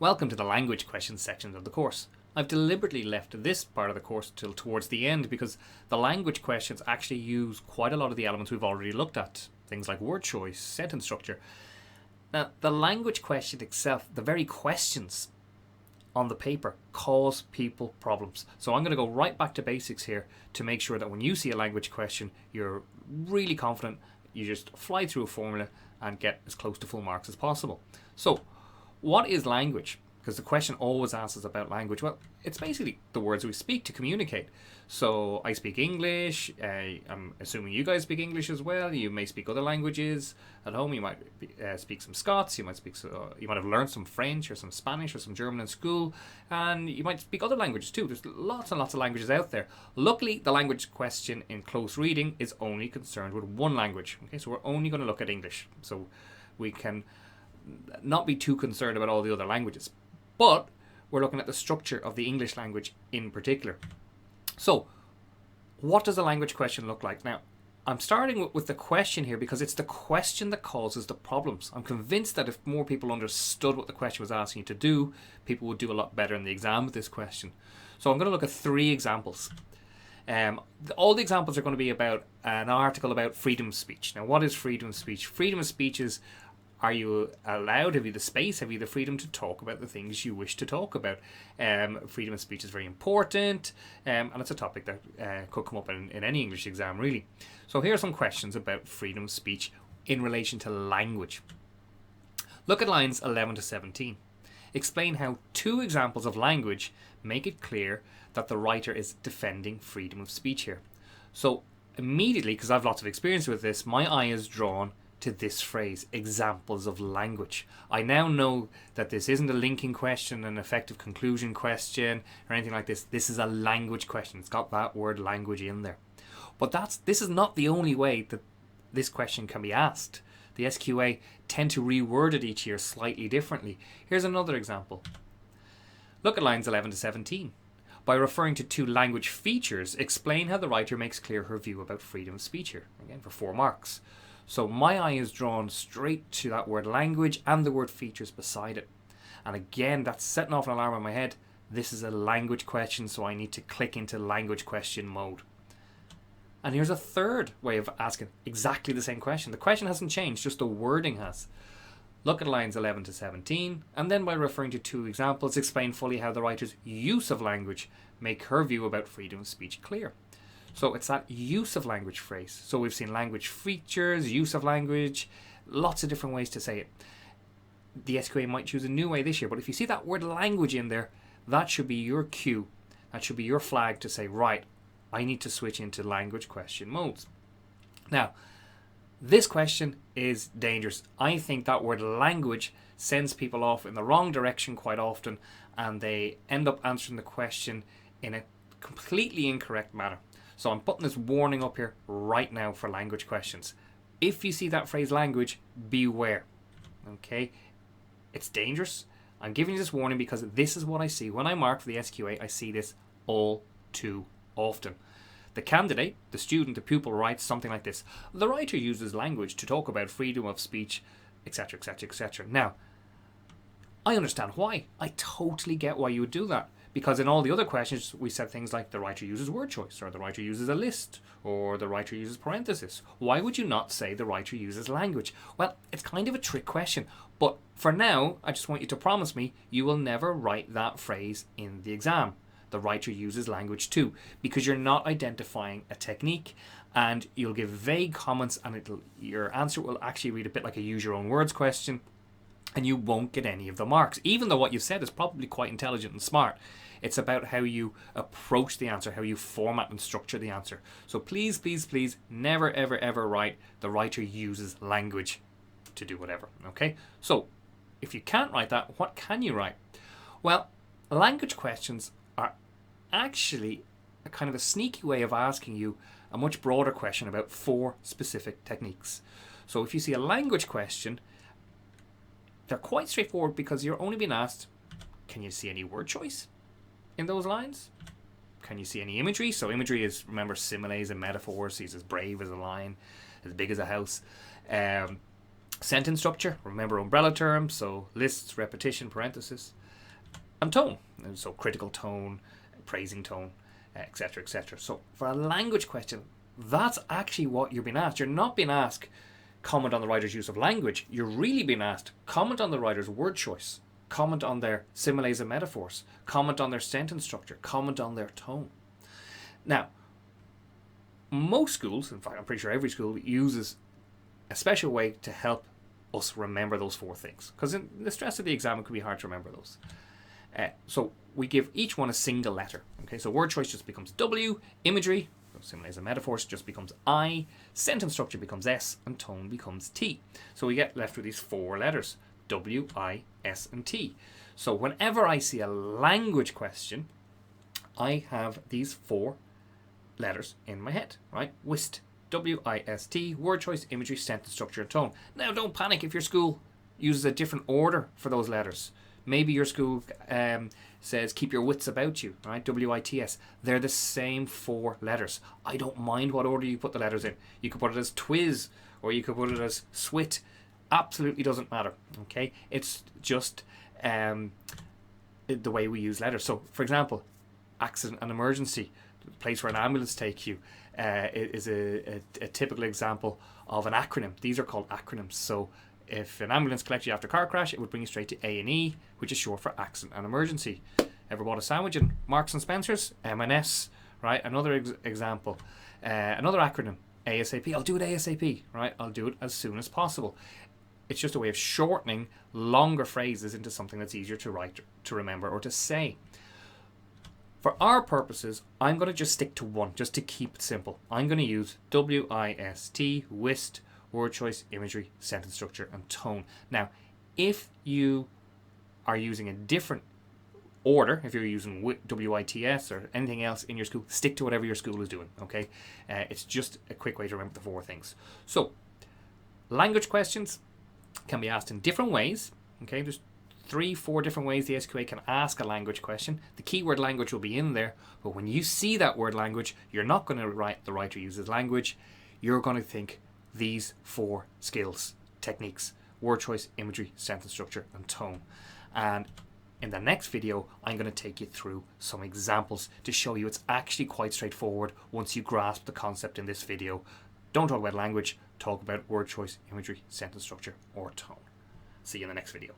Welcome to the language questions section of the course. I've deliberately left this part of the course till towards the end because the language questions actually use quite a lot of the elements we've already looked at. Things like word choice, sentence structure. Now, the language question itself, the very questions on the paper cause people problems. So I'm going to go right back to basics here to make sure that when you see a language question, you're really confident. You just fly through a formula and get as close to full marks as possible. So, what is language? Because the question always asks us about language. Well, it's basically the words we speak to communicate. So I speak English. I'm assuming you guys speak English as well. You may speak other languages at home. You might speak some Scots. You might have learned some French or some Spanish or some German in school, and you might speak other languages too. There's lots and lots of languages out there. Luckily, the language question in close reading is only concerned with one language. Okay, so we're only going to look at English. So we can not be too concerned about all the other languages. But we're looking at the structure of the English language in particular. So, what does a language question look like? Now, I'm starting with the question here because it's the question that causes the problems. I'm convinced that if more people understood what the question was asking you to do, people would do a lot better in the exam with this question. So I'm going to look at 3 examples. All the examples are going to be about an article about freedom of speech. Now, what is freedom of speech? Freedom of speech is, are you allowed, have you the space, have you the freedom to talk about the things you wish to talk about? Freedom of speech is very important, and it's a topic that could come up in any English exam, really. So here are some questions about freedom of speech in relation to language. Look at lines 11 to 17. Explain how 2 examples of language make it clear that the writer is defending freedom of speech here. So immediately, because I have lots of experience with this, my eye is drawn to this phrase, examples of language. I now know that this isn't a linking question, an effective conclusion question, or anything like this. This is a language question. It's got that word language in there. But this is not the only way that this question can be asked. The SQA tend to reword it each year slightly differently. Here's another example. Look at lines 11 to 17. By referring to 2 language features, explain how the writer makes clear her view about freedom of speech here. Again, for 4 marks. So my eye is drawn straight to that word language and the word features beside it. And again, that's setting off an alarm in my head. This is a language question, so I need to click into language question mode. And here's a third way of asking exactly the same question. The question hasn't changed, just the wording has. Look at lines 11 to 17, and then by referring to 2 examples, explain fully how the writer's use of language make her view about freedom of speech clear. So it's that use of language phrase. So we've seen language features, use of language, lots of different ways to say it. The SQA might choose a new way this year, but if you see that word language in there, that should be your cue. That should be your flag to say, right, I need to switch into language question modes. Now, this question is dangerous. I think that word language sends people off in the wrong direction quite often, and they end up answering the question in a completely incorrect manner. So I'm putting this warning up here right now for language questions. If you see that phrase language, beware. Okay? It's dangerous. I'm giving you this warning because this is what I see. When I mark for the SQA, I see this all too often. The candidate, the student, the pupil writes something like this. The writer uses language to talk about freedom of speech, etc., etc., etc. Now, I understand why. I totally get why you would do that. Because in all the other questions, we said things like the writer uses word choice, or the writer uses a list, or the writer uses parenthesis. Why would you not say the writer uses language? Well, it's kind of a trick question. But for now, I just want you to promise me you will never write that phrase in the exam. The writer uses language too, because you're not identifying a technique, and you'll give vague comments, and your answer will actually read a bit like a use your own words question, and you won't get any of the marks, even though what you've said is probably quite intelligent and smart. It's about how you approach the answer, how you format and structure the answer. So please, please, please, never, ever, ever write the writer uses language to do whatever, okay? So if you can't write that, what can you write? Well, language questions are actually a kind of a sneaky way of asking you a much broader question about 4 specific techniques. So if you see a language question, they're quite straightforward because you're only being asked, can you see any word choice in those lines? Can you see any imagery? So imagery is, remember, similes and metaphors. He's as brave as a lion, as big as a house. Sentence structure, remember umbrella terms, so lists, repetition, parenthesis. and tone. So critical tone, praising tone, etc., etc. So for a language question, that's actually what you're being asked. You're not being asked comment on the writer's use of language. You're really being asked comment on the writer's word choice, comment on their similes and metaphors, comment on their sentence structure, comment on their tone. Now, most schools, in fact I'm pretty sure every school, uses a special way to help us remember those 4 things, because in the stress of the exam it can be hard to remember those. So we give each one a single letter. Okay, so word choice just becomes W, imagery, similes and metaphors, just becomes I, sentence structure becomes S, and tone becomes T. So we get left with these 4 letters, W, I, S, and T. So whenever I see a language question, I have these 4 letters in my head, right? WIST, W-I-S-T, word choice, imagery, sentence structure, and tone. Now, don't panic if your school uses a different order for those letters. Maybe your school says keep your wits about you, right? W-I-T-S. They're the same 4 letters. I don't mind what order you put the letters in. You could put it as TWIZ, or you could put it as SWIT. Absolutely doesn't matter, okay? It's just the way we use letters. So, for example, accident and emergency, the place where an ambulance takes you, is a typical example of an acronym. These are called acronyms. So if an ambulance collects you after a car crash, it would bring you straight to A&E, which is short for accident and emergency. Ever bought a sandwich in Marks and Spencer's? M&S, right? Another example. Another acronym, ASAP. I'll do it ASAP, right? I'll do it as soon as possible. It's just a way of shortening longer phrases into something that's easier to write, to remember, or to say. For our purposes, I'm going to just stick to one, just to keep it simple. I'm going to use W-I-S-T, WIST, word choice, imagery, sentence structure, and tone. Now, if you are using a different order, if you're using W-I-T-S or anything else in your school, stick to whatever your school is doing, okay? It's just a quick way to remember the 4 things. So, language questions can be asked in different ways, okay? There's 3-4 different ways the SQA can ask a language question. The keyword language will be in there, but when you see that word language, you're not going to write the writer uses language. You're going to think these 4 skills, techniques: word choice, imagery, sentence structure, and tone. And in the next video, I'm going to take you through some examples to show you it's actually quite straightforward once you grasp the concept in this video. Don't talk about language, talk about word choice, imagery, sentence structure, or tone. See you in the next video.